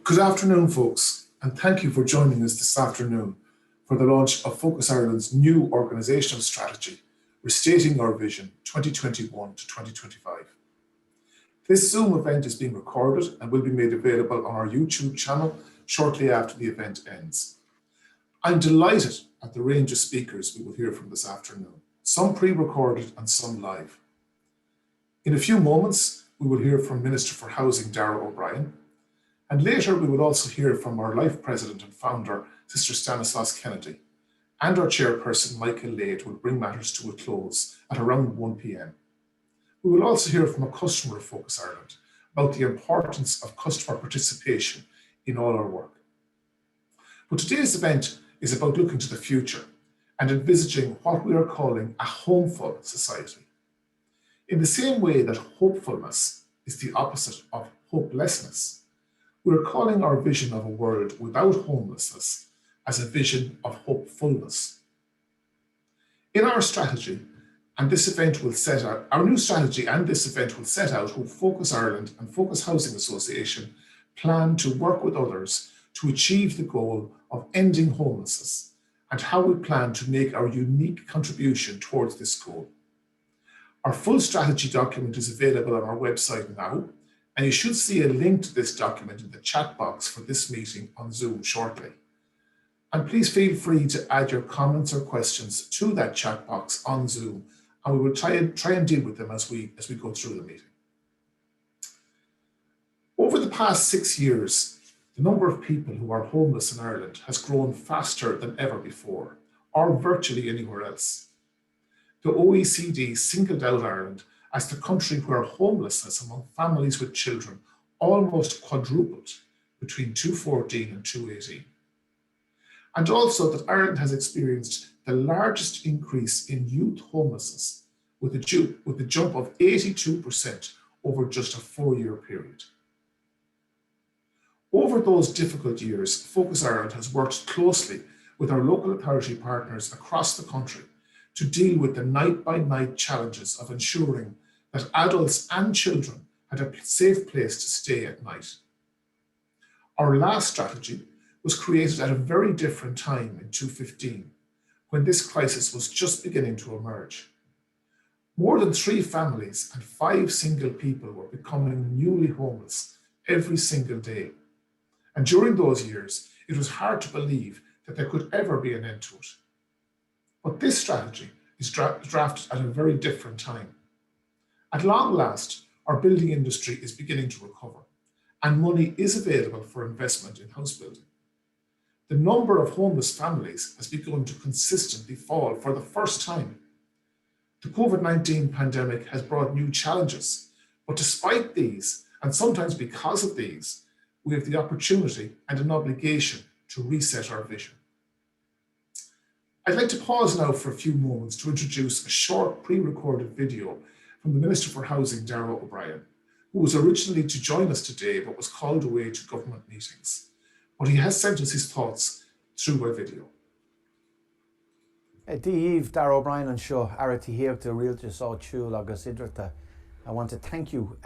Good afternoon, folks, and thank you for joining us this afternoon for the launch of Focus Ireland's new organisational strategy, Restating Our Vision 2021 to 2025. This Zoom event is being recorded and will be made available on our YouTube channel shortly after the event ends. I'm delighted at the range of speakers we will hear from this afternoon, some pre-recorded and some live. In a few moments, we will hear from Minister for Housing, Darragh O'Brien, and later we will also hear from our Life President and Founder, Sister Stanislaus Kennedy, and our Chairperson, Michael Lade, will bring matters to a close at around 1 p.m. We will also hear from a customer of Focus Ireland about the importance of customer participation in all our work. But today's event is about looking to the future and envisaging what we are calling a homeful society. In the same way that hopefulness is the opposite of hopelessness, we're calling our vision of a world without homelessness as a vision of hopefulness. In our strategy, and this event will set out, our new strategy and this event will set out how Focus Ireland and Focus Housing Association plan to work with others to achieve the goal of ending homelessness and how we plan to make our unique contribution towards this goal. Our full strategy document is available on our website now, and you should see a link to this document in the chat box for this meeting on Zoom shortly. And please feel free to add your comments or questions to that chat box on Zoom, and we will try and deal with them as we go through the meeting. Over the past 6 years, the number of people who are homeless in Ireland has grown faster than ever before, or virtually anywhere else. The OECD singled out Ireland as the country where homelessness among families with children almost quadrupled between 2014 and 2018. And also that Ireland has experienced the largest increase in youth homelessness with a jump of 82% over just a 4-year period. Over those difficult years, Focus Ireland has worked closely with our local authority partners across the country to deal with the night-by-night challenges of ensuring that adults and children had a safe place to stay at night. Our last strategy was created at a very different time in 2015, when this crisis was just beginning to emerge. More than 3 families and 5 single people were becoming newly homeless every single day. And during those years, it was hard to believe that there could ever be an end to it. But this strategy is drafted at a very different time. At long last, our building industry is beginning to recover, and money is available for investment in house building. The number of homeless families has begun to consistently fall for the first time. The COVID-19 pandemic has brought new challenges, but despite these, and sometimes because of these, we have the opportunity and an obligation to reset our vision. I'd like to pause now for a few moments to introduce a short pre-recorded video from the Minister for Housing, Darragh O'Brien, who was originally to join us today but was called away to government meetings. But he has sent us his thoughts through my video. Díomh Darragh O'Brien and seo Arati Hiachta Rialtas á Chúil agus Idrata. I want to thank you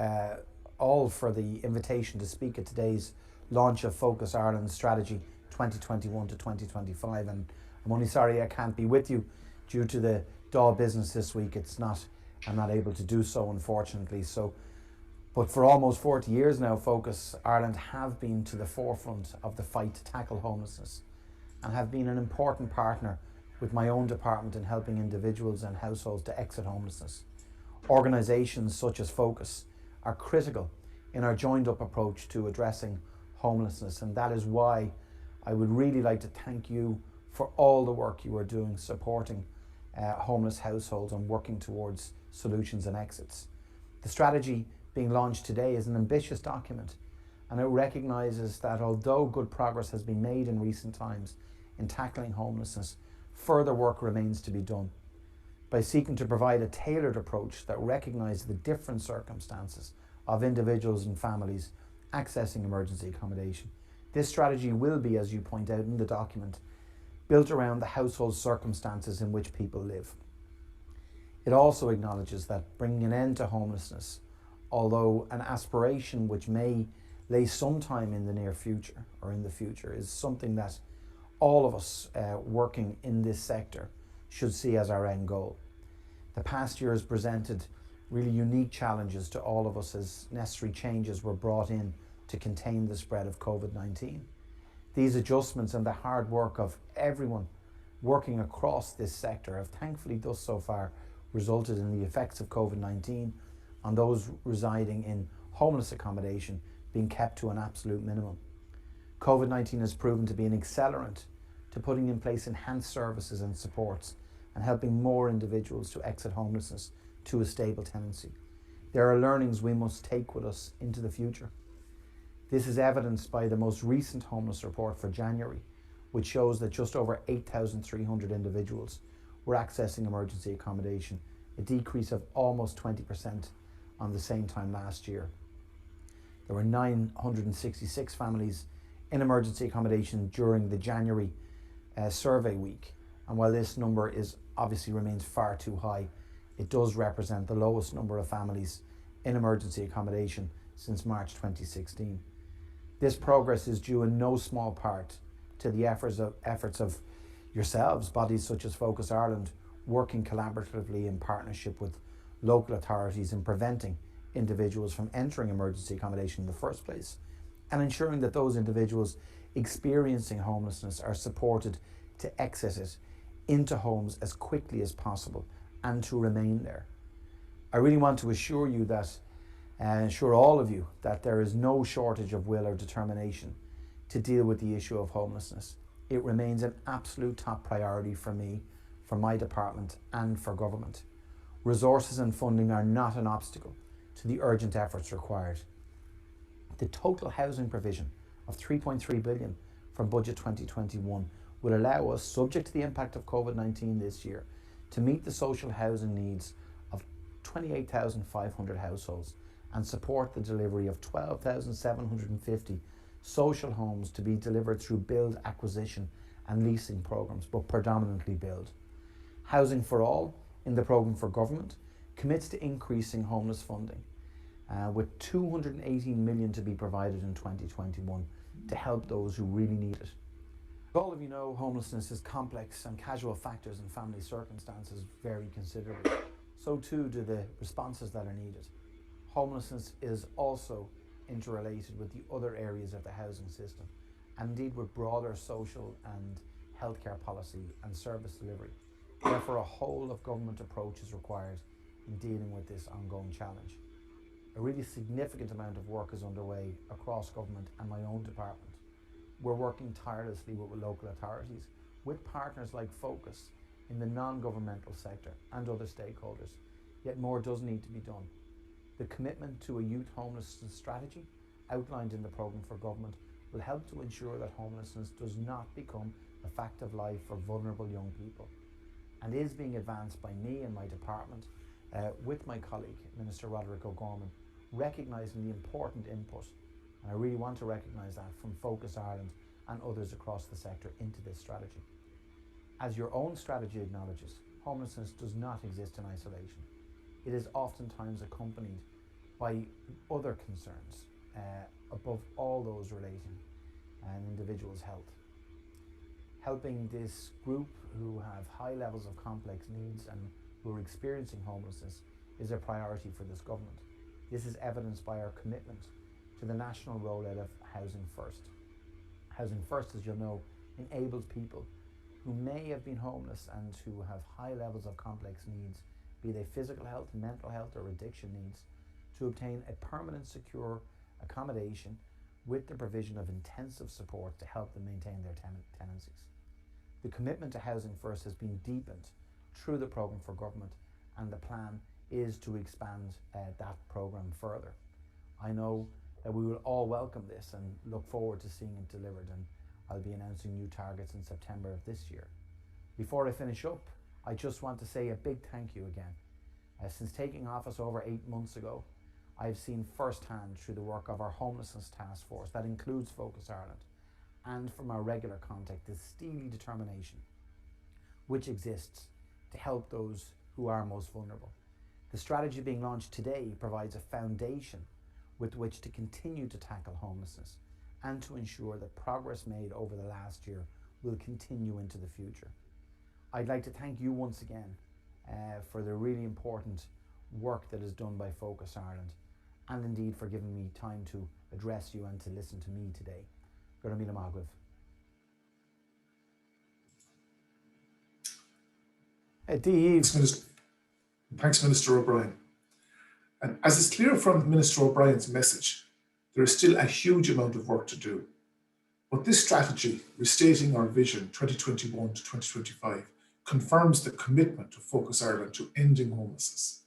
all for the invitation to speak at today's launch of Focus Ireland Strategy 2021 to 2025. And I'm only sorry I can't be with you due to the Dáil business this week. I'm not able to do so, unfortunately. But for almost 40 years now, Focus Ireland have been to the forefront of the fight to tackle homelessness and have been an important partner with my own department in helping individuals and households to exit homelessness. Organisations such as Focus are critical in our joined up approach to addressing homelessness, and that is why I would really like to thank you for all the work you are doing supporting homeless households and working towards solutions and exits. The strategy being launched today is an ambitious document, and it recognises that although good progress has been made in recent times in tackling homelessness, further work remains to be done. By seeking to provide a tailored approach that recognises the different circumstances of individuals and families accessing emergency accommodation, this strategy will be, as you point out in the document, built around the household circumstances in which people live. It also acknowledges that bringing an end to homelessness, although an aspiration which may lay sometime in the near future or in the future is something that all of us working in this sector should see as our end goal. The past year has presented really unique challenges to all of us as necessary changes were brought in to contain the spread of COVID-19. These adjustments and the hard work of everyone working across this sector have thankfully thus so far resulted in the effects of COVID-19 on those residing in homeless accommodation being kept to an absolute minimum. COVID-19 has proven to be an accelerant to putting in place enhanced services and supports and helping more individuals to exit homelessness to a stable tenancy. There are learnings we must take with us into the future. This is evidenced by the most recent homeless report for January, which shows that just over 8,300 individuals were accessing emergency accommodation, a decrease of almost 20% on the same time last year. There were 966 families in emergency accommodation during the January survey week, and while this number is obviously remains far too high, it does represent the lowest number of families in emergency accommodation since March 2016. This progress is due in no small part to the efforts of yourselves, bodies such as Focus Ireland, working collaboratively in partnership with local authorities in preventing individuals from entering emergency accommodation in the first place, and ensuring that those individuals experiencing homelessness are supported to exit it into homes as quickly as possible and to remain there. I really want to assure you that, assure all of you, that there is no shortage of will or determination to deal with the issue of homelessness. It remains an absolute top priority for me, for my department and for government. Resources and funding are not an obstacle to the urgent efforts required. The total housing provision of 3.3 billion from Budget 2021 will allow us, subject to the impact of COVID-19 this year, to meet the social housing needs of 28,500 households and support the delivery of 12,750 social homes to be delivered through build, acquisition and leasing programmes, but predominantly build. Housing for All, in the programme for government, commits to increasing homeless funding, with 218 million to be provided in 2021 to help those who really need it. As all of you know, homelessness is complex and casual factors and family circumstances vary considerably. So too do the responses that are needed. Homelessness is also interrelated with the other areas of the housing system, and indeed with broader social and healthcare policy and service delivery. Therefore, a whole of government approach is required in dealing with this ongoing challenge. A really significant amount of work is underway across government and my own department. We're working tirelessly with local authorities, with partners like Focus in the non-governmental sector and other stakeholders, yet more does need to be done. The commitment to a youth homelessness strategy outlined in the programme for government will help to ensure that homelessness does not become a fact of life for vulnerable young people, and is being advanced by me and my department with my colleague, Minister Roderick O'Gorman, recognising the important input, and I really want to recognise that, from Focus Ireland and others across the sector into this strategy. As your own strategy acknowledges, homelessness does not exist in isolation. It is oftentimes accompanied by other concerns, above all those relating an individual's health. Helping this group who have high levels of complex needs and who are experiencing homelessness is a priority for this government. This is evidenced by our commitment to the national rollout of Housing First. Housing First, as you'll know, enables people who may have been homeless and who have high levels of complex needs, be they physical health, mental health or addiction needs, to obtain a permanent, secure accommodation with the provision of intensive support to help them maintain their tenancies. The commitment to Housing First has been deepened through the programme for government, and the plan is to expand that programme further. I know that we will all welcome this and look forward to seeing it delivered, and I'll be announcing new targets in September of this year. Before I finish up, I just want to say a big thank you again. Since taking office over 8 months ago, I've seen firsthand through the work of our Homelessness Task Force, that includes Focus Ireland, and from our regular contact, the steely determination which exists to help those who are most vulnerable. The strategy being launched today provides a foundation with which to continue to tackle homelessness and to ensure that progress made over the last year will continue into the future. I'd like to thank you once again for the really important work that is done by Focus Ireland, and indeed for giving me time to address you and to listen to me today. Gurmila Magriv. Thanks, Minister O'Brien. And as is clear from Minister O'Brien's message, there is still a huge amount of work to do. But this strategy, restating our vision 2021 to 2025, confirms the commitment of Focus Ireland to ending homelessness.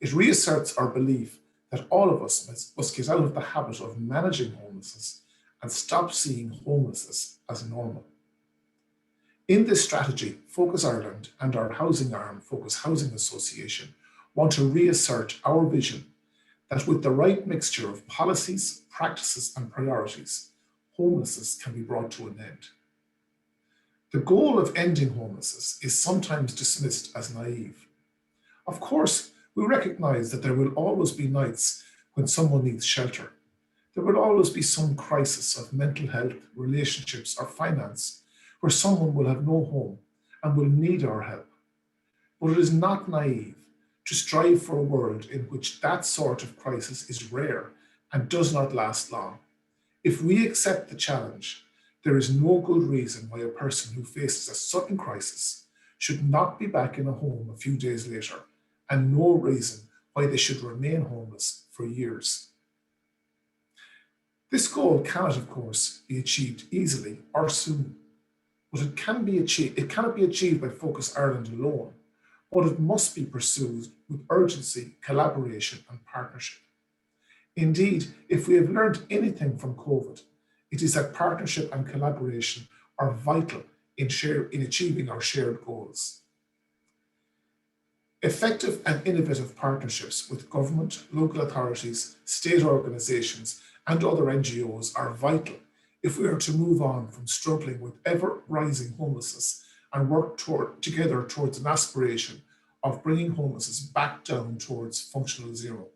It reasserts our belief that all of us must get out of the habit of managing homelessness and stop seeing homelessness as normal. In this strategy, Focus Ireland and our housing arm, Focus Housing Association, want to reassert our vision that with the right mixture of policies, practices and priorities, homelessness can be brought to an end. The goal of ending homelessness is sometimes dismissed as naive. Of course, we recognise that there will always be nights when someone needs shelter. There will always be some crisis of mental health, relationships or finance where someone will have no home and will need our help. But it is not naive to strive for a world in which that sort of crisis is rare and does not last long. If we accept the challenge, there is no good reason why a person who faces a sudden crisis should not be back in a home a few days later, and no reason why they should remain homeless for years. This goal cannot, of course, be achieved easily or soon, but it cannot be achieved by Focus Ireland alone, but it must be pursued with urgency, collaboration and partnership. Indeed, if we have learned anything from COVID, it is that partnership and collaboration are vital in achieving our shared goals. Effective and innovative partnerships with government, local authorities, state organisations and other NGOs are vital if we are to move on from struggling with ever-rising homelessness and work together towards an aspiration of bringing homelessness back down towards functional zero.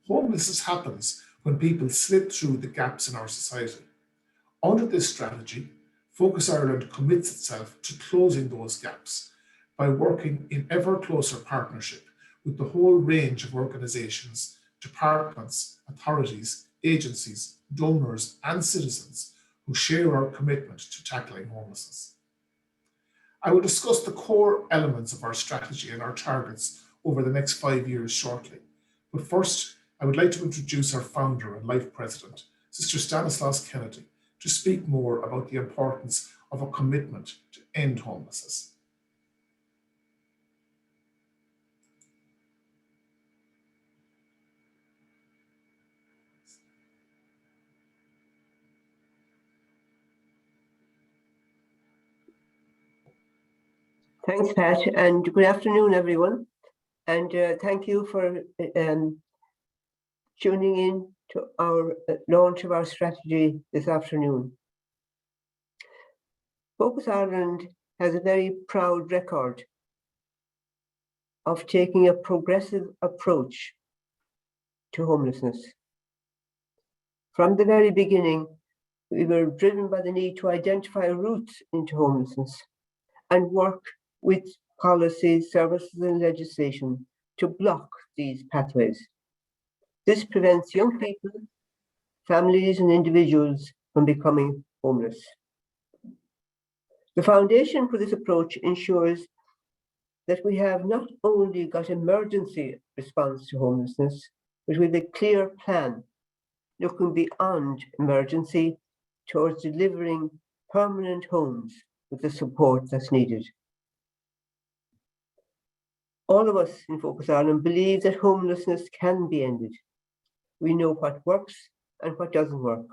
Homelessness happens when people slip through the gaps in our society. Under this strategy, Focus Ireland commits itself to closing those gaps by working in ever closer partnership with the whole range of organisations, departments, authorities, agencies, donors and citizens who share our commitment to tackling homelessness. I will discuss the core elements of our strategy and our targets over the next 5 years shortly. But first, I would like to introduce our founder and life president, Sister Stanislaus Kennedy, to speak more about the importance of a commitment to end homelessness. Thanks, Pat, and good afternoon, everyone. And thank you for tuning in to our launch of our strategy this afternoon. Focus Ireland has a very proud record of taking a progressive approach to homelessness. From the very beginning, we were driven by the need to identify routes into homelessness and work with policies, services and legislation to block these pathways. This prevents young people, families and individuals from becoming homeless. The foundation for this approach ensures that we have not only got emergency response to homelessness, but with a clear plan looking beyond emergency towards delivering permanent homes with the support that's needed. All of us in Focus Ireland believe that homelessness can be ended. We know what works and what doesn't work.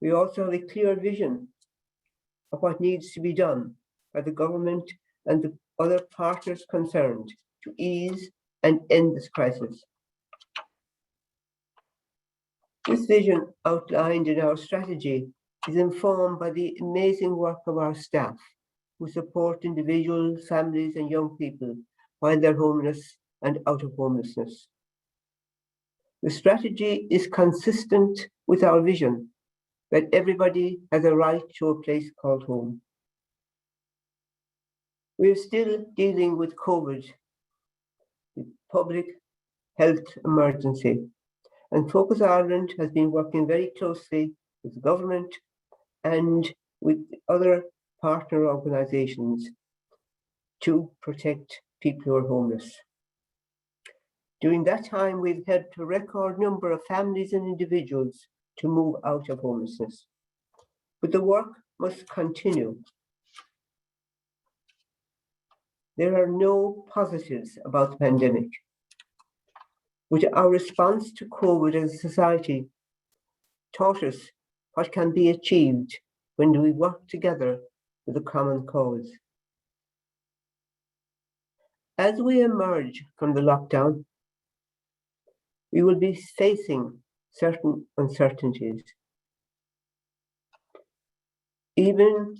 We also have a clear vision of what needs to be done by the government and the other partners concerned to ease and end this crisis. This vision outlined in our strategy is informed by the amazing work of our staff who support individuals, families and young people while they're homeless and out of homelessness. The strategy is consistent with our vision that everybody has a right to a place called home. We are still dealing with COVID, the public health emergency, and Focus Ireland has been working very closely with the government and with other partner organisations to protect people who are homeless. During that time, we've helped a record number of families and individuals to move out of homelessness. But the work must continue. There are no positives about the pandemic. But our response to COVID as a society taught us what can be achieved when we work together with a common cause. As we emerge from the lockdown, we will be facing certain uncertainties. Even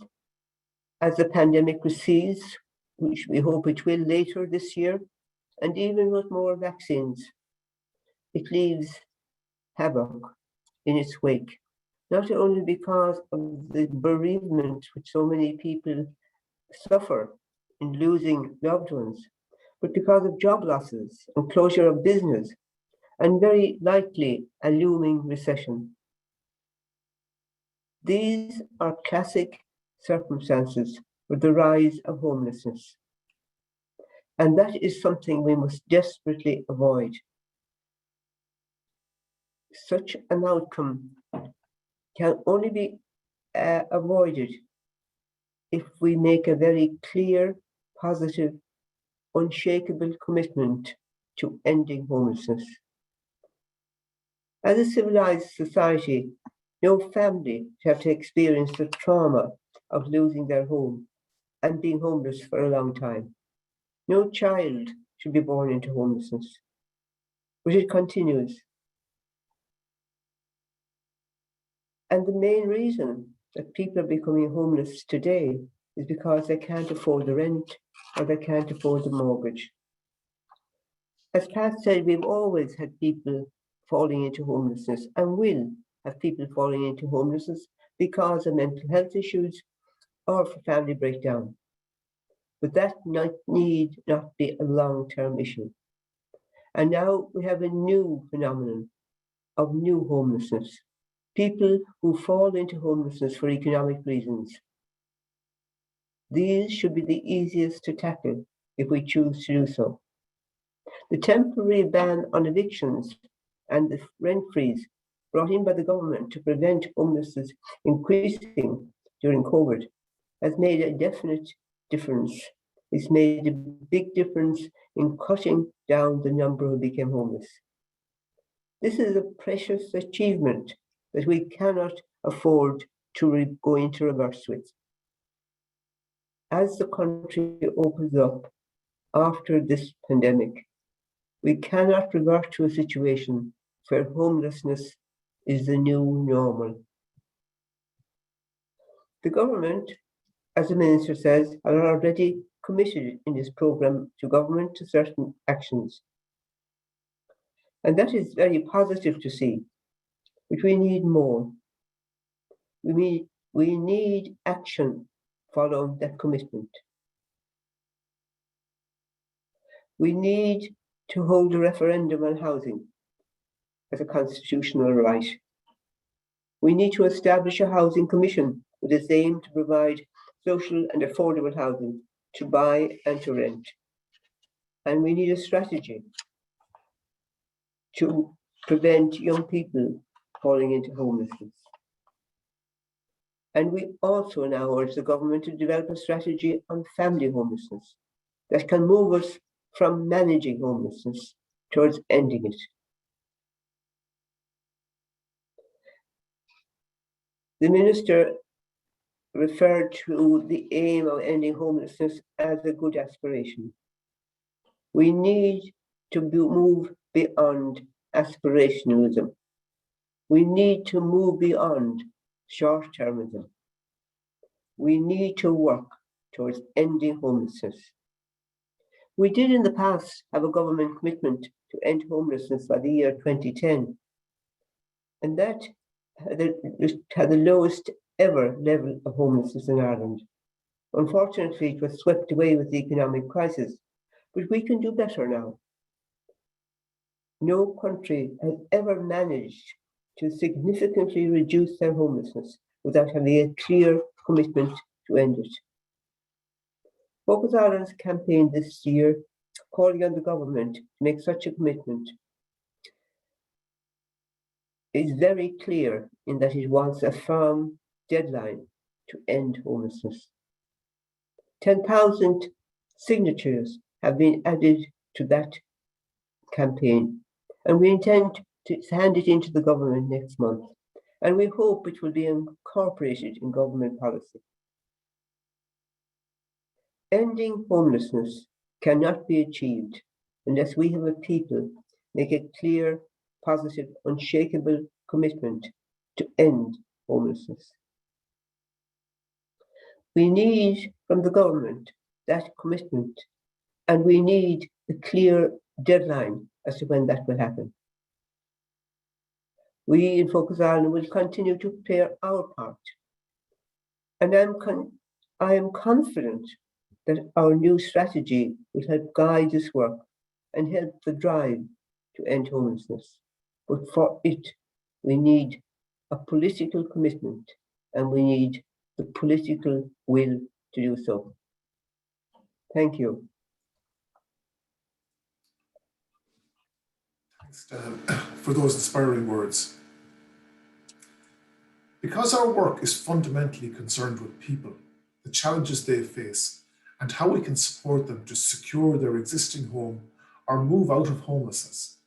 as the pandemic recedes, which we hope it will later this year, and even with more vaccines, it leaves havoc in its wake, not only because of the bereavement which so many people suffer in losing loved ones, but because of job losses and closure of business, and very likely a looming recession. These are classic circumstances for the rise of homelessness. And that is something we must desperately avoid. Such an outcome can only be avoided if we make a very clear, positive, unshakable commitment to ending homelessness. As a civilized society, no family should have to experience the trauma of losing their home and being homeless for a long time. No child should be born into homelessness. But it continues. And the main reason that people are becoming homeless today is because they can't afford the rent or they can't afford the mortgage. As Pat said, we've always had people falling into homelessness and will have people falling into homelessness because of mental health issues or for family breakdown. But that need not be a long-term issue. And now we have a new phenomenon of new homelessness. People who fall into homelessness for economic reasons. These should be the easiest to tackle if we choose to do so. The temporary ban on evictions and the rent freeze brought in by the government to prevent homelessness increasing during COVID has made a definite difference. It's made a big difference in cutting down the number who became homeless. This is a precious achievement that we cannot afford to go into reverse with. As the country opens up after this pandemic, we cannot revert to a situation where homelessness is the new normal. The government, as the Minister says, are already committed in this programme to government to certain actions. And that is very positive to see, but we need more. We need action following that commitment. We need to hold a referendum on housing as a constitutional right. We need to establish a housing commission with its aim to provide social and affordable housing to buy and to rent. And we need a strategy to prevent young people falling into homelessness. And we also now urge the government to develop a strategy on family homelessness that can move us from managing homelessness towards ending it. The Minister referred to the aim of ending homelessness as a good aspiration. We need to move beyond aspirationalism. We need to move beyond short-termism. We need to work towards ending homelessness. We did in the past have a government commitment to end homelessness by the year 2010. And that had the lowest ever level of homelessness in Ireland. Unfortunately, it was swept away with the economic crisis, but we can do better now. No country has ever managed to significantly reduce their homelessness without having a clear commitment to end it. Focus Ireland's campaign this year, calling on the government to make such a commitment, is very clear in that it wants a firm deadline to end homelessness. 10,000 signatures have been added to that campaign, and we intend to hand it into the government next month, and we hope it will be incorporated in government policy. Ending homelessness cannot be achieved unless we have a people make a clear, positive, unshakable commitment to end homelessness. We need from the government that commitment, and we need a clear deadline as to when that will happen. We in Focus Ireland will continue to play our part, and I am confident that our new strategy will help guide this work and help the drive to end homelessness. But for it, we need a political commitment, and we need the political will to do so. Thank you. Thanks, Dan, for those inspiring words. Because our work is fundamentally concerned with people, the challenges they face, and how we can support them to secure their existing home or move out of homelessness,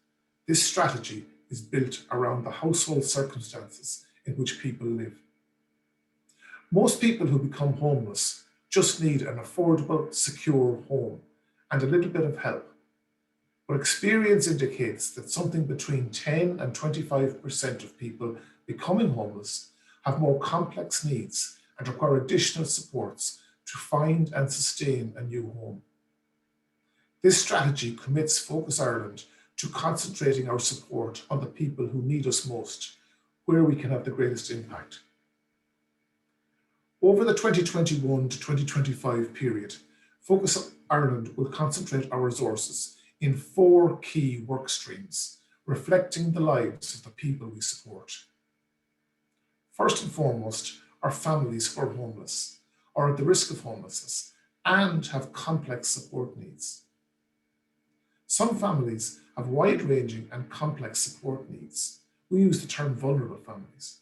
this strategy is built around the household circumstances in which people live. Most people who become homeless just need an affordable, secure home and a little bit of help. But experience indicates that something between 10 and 25% of people becoming homeless have more complex needs and require additional supports to find and sustain a new home. This strategy commits Focus Ireland to concentrating our support on the people who need us most, where we can have the greatest impact. Over the 2021 to 2025 period, Focus Ireland will concentrate our resources in 4 key work streams, reflecting the lives of the people we support. First and foremost are families who are homeless or at the risk of homelessness and have complex support needs. Some families have wide-ranging and complex support needs. We use the term vulnerable families.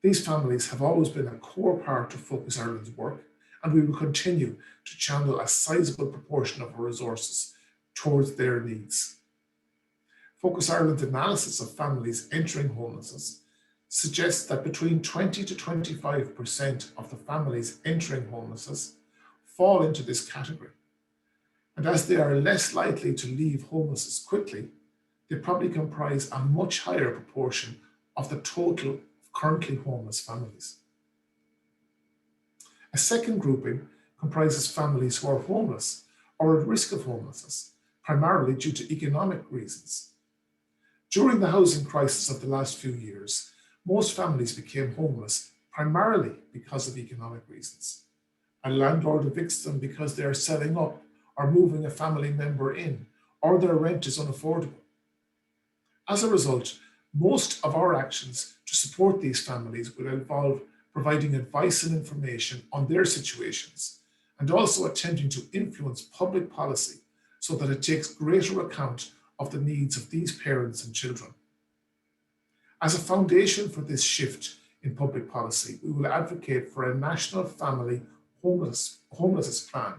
These families have always been a core part of Focus Ireland's work, and we will continue to channel a sizable proportion of our resources towards their needs. Focus Ireland's analysis of families entering homelessness suggests that between 20 to 25% of the families entering homelessness fall into this category. And as they are less likely to leave homelessness quickly, they probably comprise a much higher proportion of the total of currently homeless families. A second grouping comprises families who are homeless or at risk of homelessness, primarily due to economic reasons. During the housing crisis of the last few years, most families became homeless primarily because of economic reasons. A landlord evicts them because they are selling up or moving a family member in, or their rent is unaffordable. As a result, most of our actions to support these families will involve providing advice and information on their situations, and also attempting to influence public policy so that it takes greater account of the needs of these parents and children. As a foundation for this shift in public policy, we will advocate for a national family homelessness plan,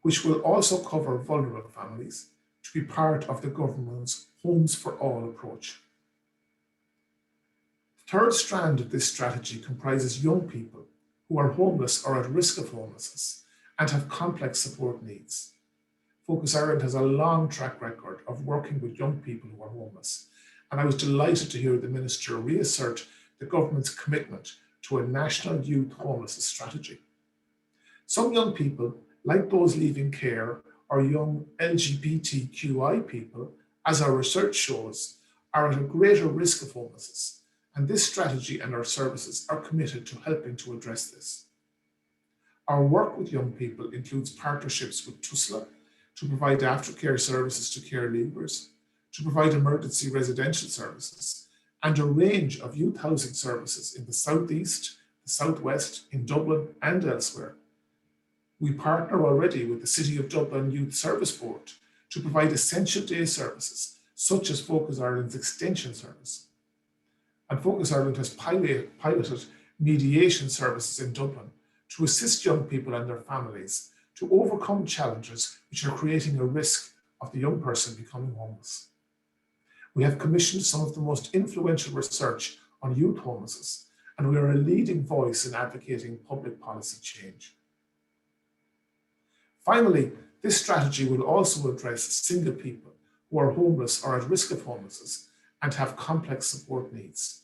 which will also cover vulnerable families, to be part of the government's Homes for All approach. The third strand of this strategy comprises young people who are homeless or at risk of homelessness and have complex support needs. Focus Ireland has a long track record of working with young people who are homeless, and I was delighted to hear the Minister reassert the government's commitment to a national youth homelessness strategy. Some young people, like those leaving care or young LGBTQI people, as our research shows, are at a greater risk of homelessness, and this strategy and our services are committed to helping to address this. Our work with young people includes partnerships with TUSLA to provide aftercare services to care leavers, to provide emergency residential services, and a range of youth housing services in the southeast, the southwest, in Dublin and elsewhere. We partner already with the City of Dublin Youth Service Board to provide essential day services, such as Focus Ireland's extension service. And Focus Ireland has piloted mediation services in Dublin to assist young people and their families to overcome challenges which are creating a risk of the young person becoming homeless. We have commissioned some of the most influential research on youth homelessness, and we are a leading voice in advocating public policy change. Finally, this strategy will also address single people who are homeless or at risk of homelessness and have complex support needs.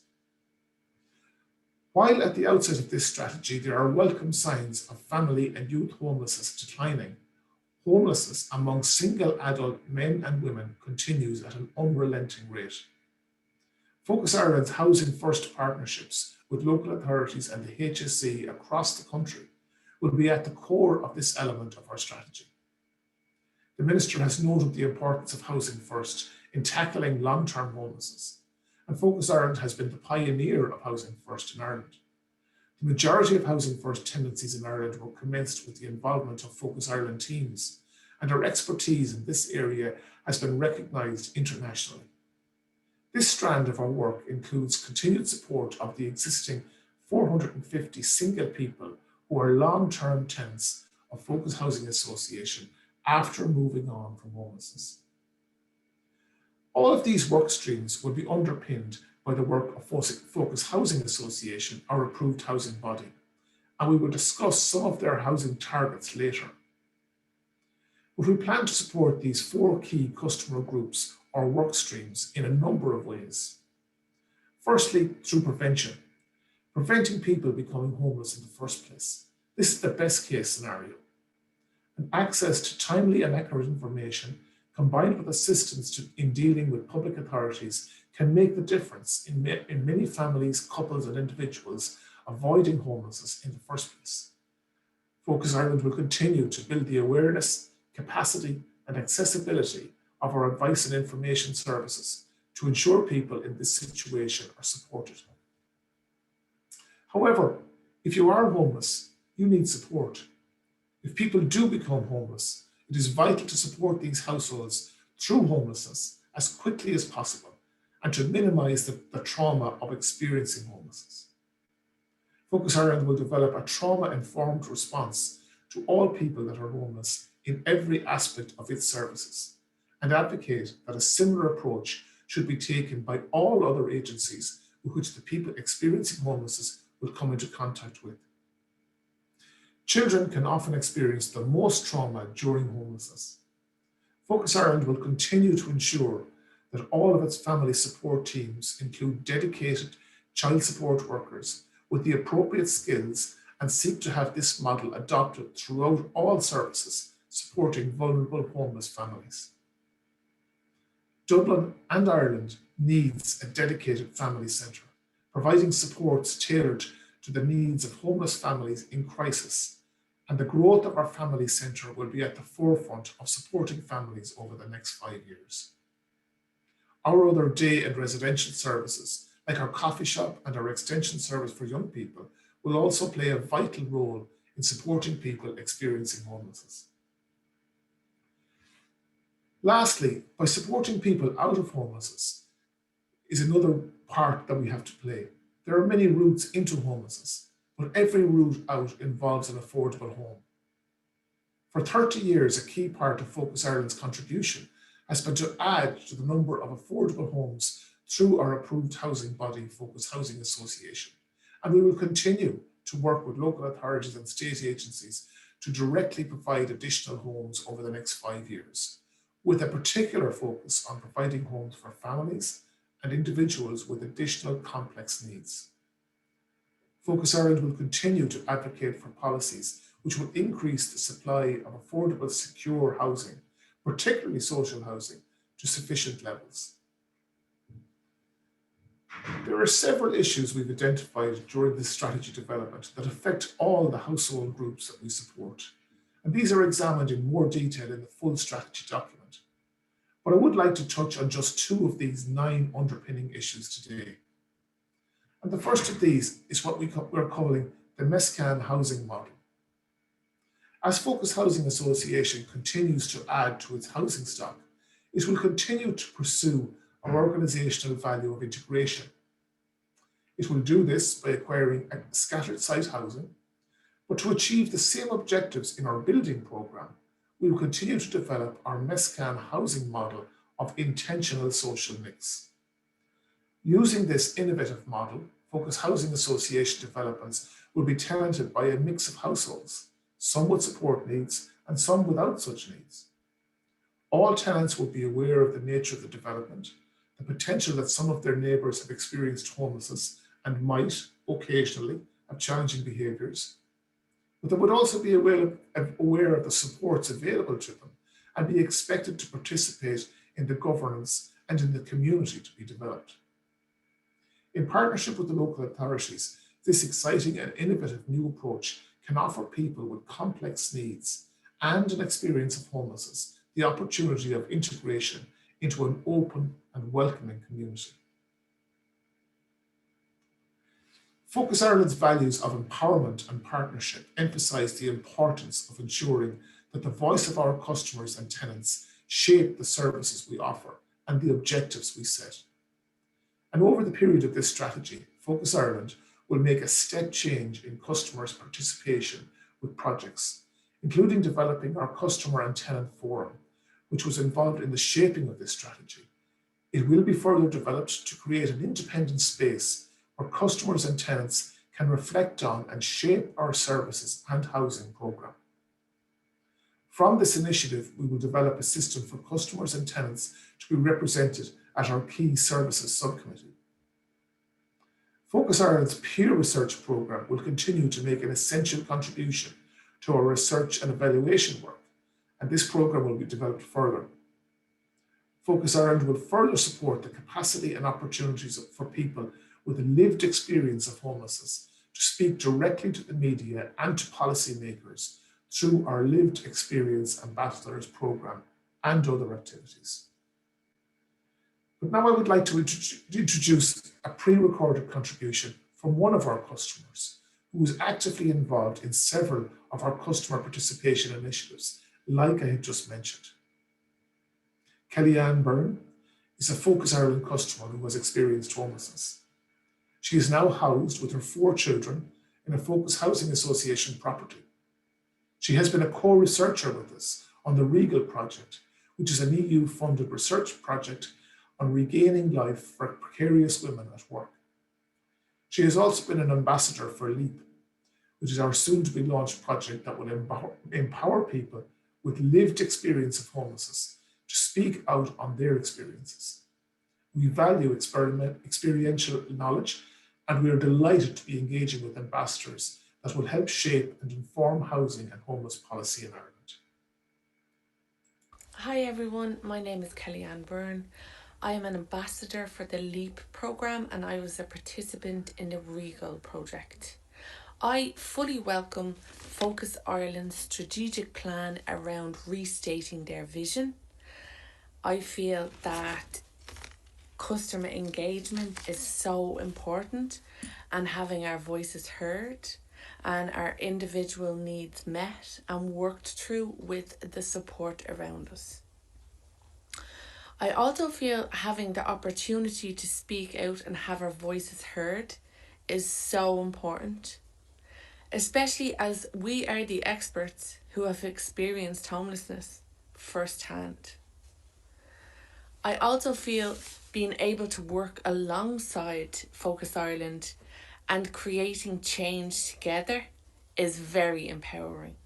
While at the outset of this strategy, there are welcome signs of family and youth homelessness declining, homelessness among single adult men and women continues at an unrelenting rate. Focus Ireland's Housing First partnerships with local authorities and the HSE across the country will be at the core of this element of our strategy. The Minister has noted the importance of Housing First in tackling long-term homelessness, and Focus Ireland has been the pioneer of Housing First in Ireland. The majority of Housing First tenancies in Ireland were commenced with the involvement of Focus Ireland teams, and our expertise in this area has been recognised internationally. This strand of our work includes continued support of the existing 450 single people who are long-term tenants of Focus Housing Association after moving on from homelessness. All of these work streams will be underpinned by the work of Focus Housing Association, our approved housing body, and we will discuss some of their housing targets later. But we plan to support these 4 key customer groups or work streams in a number of ways. Firstly, through prevention, preventing people becoming homeless in the first place. This is the best case scenario. And access to timely and accurate information combined with assistance in dealing with public authorities can make the difference in many families, couples and individuals avoiding homelessness in the first place. Focus Ireland will continue to build the awareness, capacity and accessibility of our advice and information services to ensure people in this situation are supported. However, if you are homeless, you need support. If people do become homeless, it is vital to support these households through homelessness as quickly as possible and to minimise the trauma of experiencing homelessness. Focus Ireland will develop a trauma-informed response to all people that are homeless in every aspect of its services and advocate that a similar approach should be taken by all other agencies with which the people experiencing homelessness will come into contact with. Children can often experience the most trauma during homelessness. Focus Ireland will continue to ensure that all of its family support teams include dedicated child support workers with the appropriate skills and seek to have this model adopted throughout all services supporting vulnerable homeless families. Dublin and Ireland needs a dedicated family centre, providing supports tailored to the needs of homeless families in crisis, and the growth of our family centre will be at the forefront of supporting families over the next 5 years. Our other day and residential services, like our coffee shop and our extension service for young people, will also play a vital role in supporting people experiencing homelessness. Lastly, by supporting people out of homelessness is another part that we have to play. There are many routes into homelessness, but every route out involves an affordable home. For 30 years, a key part of Focus Ireland's contribution has been to add to the number of affordable homes through our approved housing body, Focus Housing Association. And we will continue to work with local authorities and state agencies to directly provide additional homes over the next 5 years, with a particular focus on providing homes for families and individuals with additional complex needs. Focus Ireland will continue to advocate for policies which will increase the supply of affordable, secure housing, particularly social housing, to sufficient levels. There are several issues we've identified during this strategy development that affect all the household groups that we support, and these are examined in more detail in the full strategy document. But I would like to touch on just two of these 9 underpinning issues today. And the first of these is what we're calling the Miscan housing model. As Focus Housing Association continues to add to its housing stock, it will continue to pursue our organisational value of integration. It will do this by acquiring scattered site housing, but to achieve the same objectives in our building programme, we will continue to develop our Miscan housing model of intentional social mix. Using this innovative model, Focus Housing Association developments will be tenanted by a mix of households, some with support needs and some without such needs. All tenants will be aware of the nature of the development, the potential that some of their neighbours have experienced homelessness and might, occasionally, have challenging behaviours, but they would also be aware of the supports available to them and be expected to participate in the governance and in the community to be developed. In partnership with the local authorities, this exciting and innovative new approach can offer people with complex needs and an experience of homelessness the opportunity of integration into an open and welcoming community. Focus Ireland's values of empowerment and partnership emphasise the importance of ensuring that the voice of our customers and tenants shape the services we offer and the objectives we set. And over the period of this strategy, Focus Ireland will make a step change in customers' participation with projects, including developing our customer and tenant forum, which was involved in the shaping of this strategy. It will be further developed to create an independent space where customers and tenants can reflect on and shape our services and housing programme. From this initiative, we will develop a system for customers and tenants to be represented at our key services subcommittee. Focus Ireland's peer research programme will continue to make an essential contribution to our research and evaluation work, and this programme will be developed further. Focus Ireland will further support the capacity and opportunities for people with a lived experience of homelessness to speak directly to the media and to policymakers through our Lived Experience Ambassadors programme and other activities. But now I would like to introduce a pre-recorded contribution from one of our customers who is actively involved in several of our customer participation initiatives, like I had just mentioned. Kellyanne Byrne is a Focus Ireland customer who has experienced homelessness. She is now housed with her 4 children in a Focus Housing Association property. She has been a co-researcher with us on the Regal project, which is an EU-funded research project on regaining life for precarious women at work. She has also been an ambassador for LEAP, which is our soon-to-be-launched project that will empower people with lived experience of homelessness to speak out on their experiences. We value experiential knowledge, and we are delighted to be engaging with ambassadors that will help shape and inform housing and homeless policy in Ireland. Hi everyone, my name is Kellyanne Byrne. I am an ambassador for the LEAP programme and I was a participant in the Regal project. I fully welcome Focus Ireland's strategic plan around restating their vision. I feel that customer engagement is so important and having our voices heard and our individual needs met and worked through with the support around us. I also feel having the opportunity to speak out and have our voices heard is so important, especially as we are the experts who have experienced homelessness firsthand. I also feel being able to work alongside Focus Ireland and creating change together is very empowering.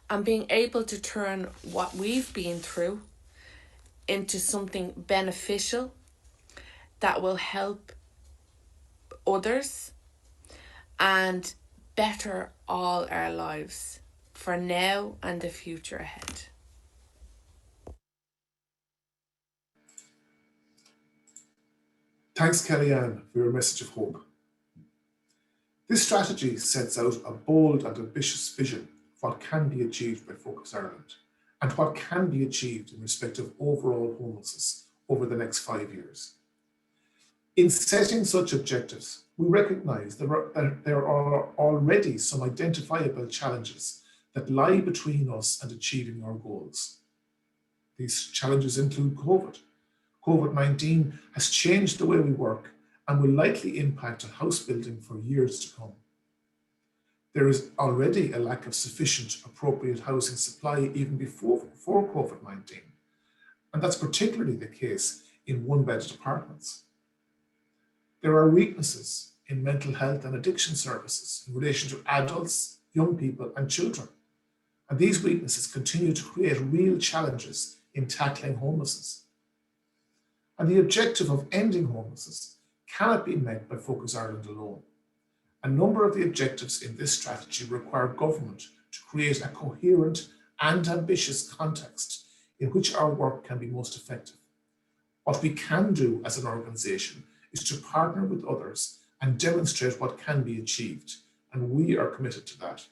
And being able to turn what we've been through into something beneficial that will help others and better all our lives for now and the future ahead. Thanks, Kellyanne, for your message of hope. This strategy sets out a bold and ambitious vision of what can be achieved by Focus Ireland and what can be achieved in respect of overall homelessness over the next 5 years. In setting such objectives, we recognise that there are already some identifiable challenges that lie between us and achieving our goals. These challenges include COVID. COVID-19 has changed the way we work and will likely impact on house building for years to come. There is already a lack of sufficient appropriate housing supply even before COVID-19, and that's particularly the case in one-bedded apartments. There are weaknesses in mental health and addiction services in relation to adults, young people, and children. And these weaknesses continue to create real challenges in tackling homelessness. And the objective of ending homelessness cannot be met by Focus Ireland alone. A number of the objectives in this strategy require government to create a coherent and ambitious context in which our work can be most effective. What we can do as an organisation is to partner with others and demonstrate what can be achieved, and we are committed to that.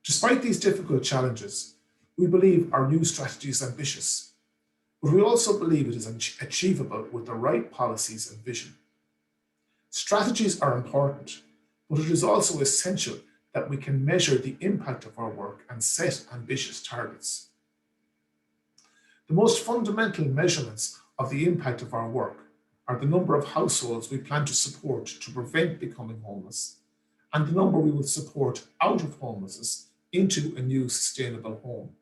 Despite these difficult challenges, we believe our new strategy is ambitious, but we also believe it is achievable with the right policies and vision. Strategies are important, but it is also essential that we can measure the impact of our work and set ambitious targets. The most fundamental measurements of the impact of our work are the number of households we plan to support to prevent becoming homeless, and the number we will support out of homelessness into a new sustainable home.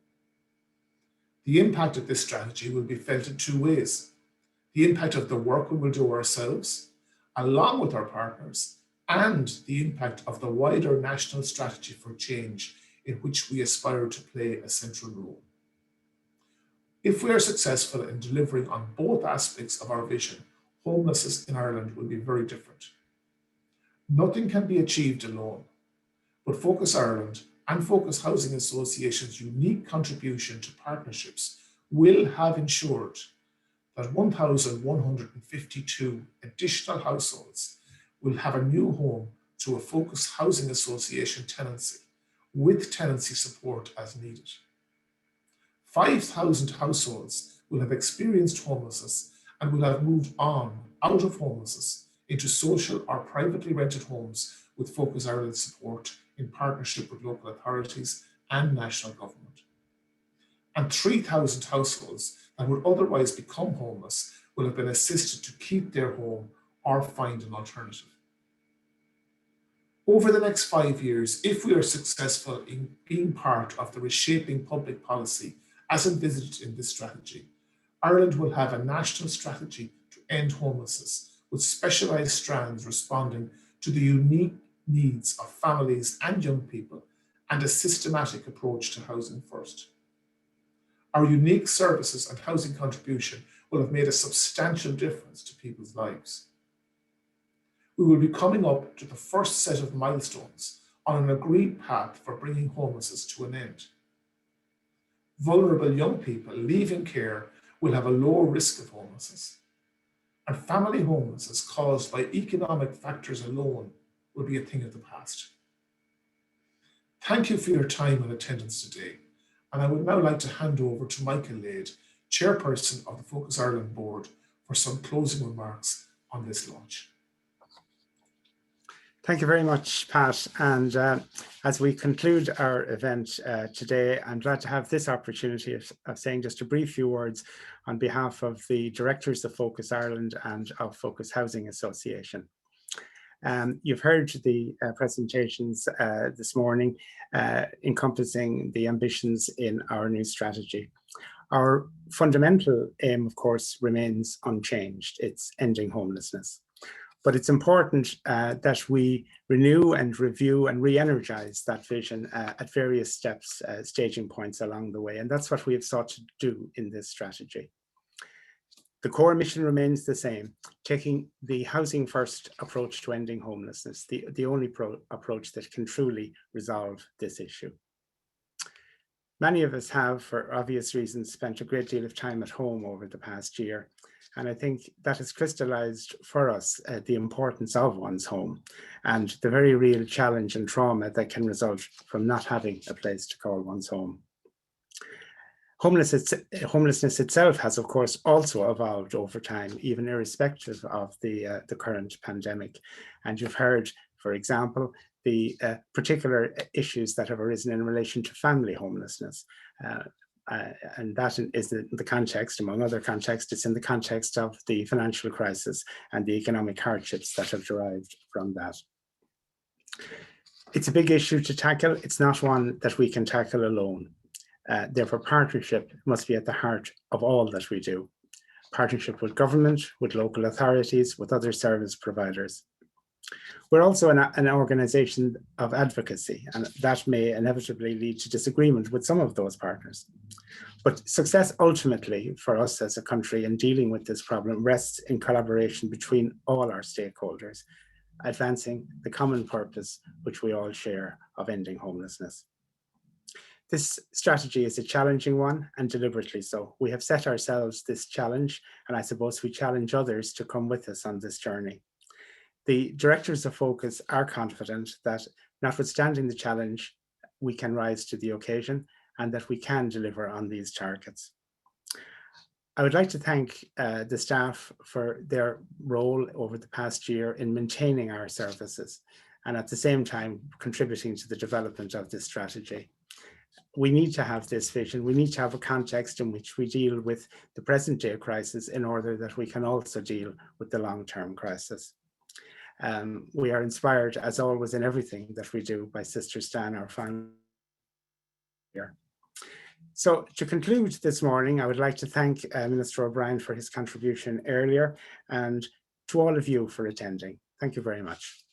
The impact of this strategy will be felt in two ways: the impact of the work we will do ourselves, along with our partners, and the impact of the wider national strategy for change in which we aspire to play a central role. If we are successful in delivering on both aspects of our vision, homelessness in Ireland will be very different. Nothing can be achieved alone, but Focus Ireland and Focus Housing Association's unique contribution to partnerships will have ensured that 1,152 additional households will have a new home to a Focus Housing Association tenancy, with tenancy support as needed. 5,000 households will have experienced homelessness and will have moved on out of homelessness into social or privately rented homes with Focus Ireland support in partnership with local authorities and national government. And 3,000 households that would otherwise become homeless will have been assisted to keep their home or find an alternative. Over the next 5 years, if we are successful in being part of the reshaping public policy as envisaged in this strategy, Ireland will have a national strategy to end homelessness with specialised strands responding to the unique needs of families and young people and a systematic approach to housing first. Our unique services and housing contribution will have made a substantial difference to people's lives. We will be coming up to the first set of milestones on an agreed path for bringing homelessness to an end. Vulnerable young people leaving care will have a lower risk of homelessness, and family homelessness caused by economic factors alone will be a thing of the past. Thank you for your time and attendance today, and I would now like to hand over to Michael Lade, Chairperson of the Focus Ireland Board, for some closing remarks on this launch. Thank you very much, Pat. And as we conclude our event today, I'm glad to have this opportunity of saying just a brief few words on behalf of the directors of Focus Ireland and of Focus Housing Association. You've heard the presentations this morning encompassing the ambitions in our new strategy. Our fundamental aim, of course, remains unchanged. It's ending homelessness. But it's important that we renew and review and re-energize that vision at various steps, staging points along the way. And that's what we have sought to do in this strategy. The core mission remains the same, taking the housing first approach to ending homelessness, the only approach that can truly resolve this issue. Many of us have, for obvious reasons, spent a great deal of time at home over the past year. And I think that has crystallized for us the importance of one's home and the very real challenge and trauma that can result from not having a place to call one's home. Homelessness itself has, of course, also evolved over time, even irrespective of the current pandemic. And you've heard, for example, the particular issues that have arisen in relation to family homelessness. And that is in the context, among other contexts, it's in the context of the financial crisis and the economic hardships that have derived from that. It's a big issue to tackle. It's not one that we can tackle alone. Therefore, partnership must be at the heart of all that we do. Partnership with government, with local authorities, with other service providers. We're also an organisation of advocacy, and that may inevitably lead to disagreement with some of those partners. But success ultimately for us as a country in dealing with this problem rests in collaboration between all our stakeholders, advancing the common purpose which we all share of ending homelessness. This strategy is a challenging one, and deliberately so. We have set ourselves this challenge, and I suppose we challenge others to come with us on this journey. The directors of Focus are confident that, notwithstanding the challenge, we can rise to the occasion and that we can deliver on these targets. I would like to thank the staff for their role over the past year in maintaining our services and at the same time contributing to the development of this strategy. We need to have this vision. We need to have a context in which we deal with the present day crisis in order that we can also deal with the long-term crisis. We are inspired, as always, in everything that we do by Sister Stan, our founder. So to conclude this morning, I would like to thank Minister O'Brien for his contribution earlier and to all of you for attending. Thank you very much.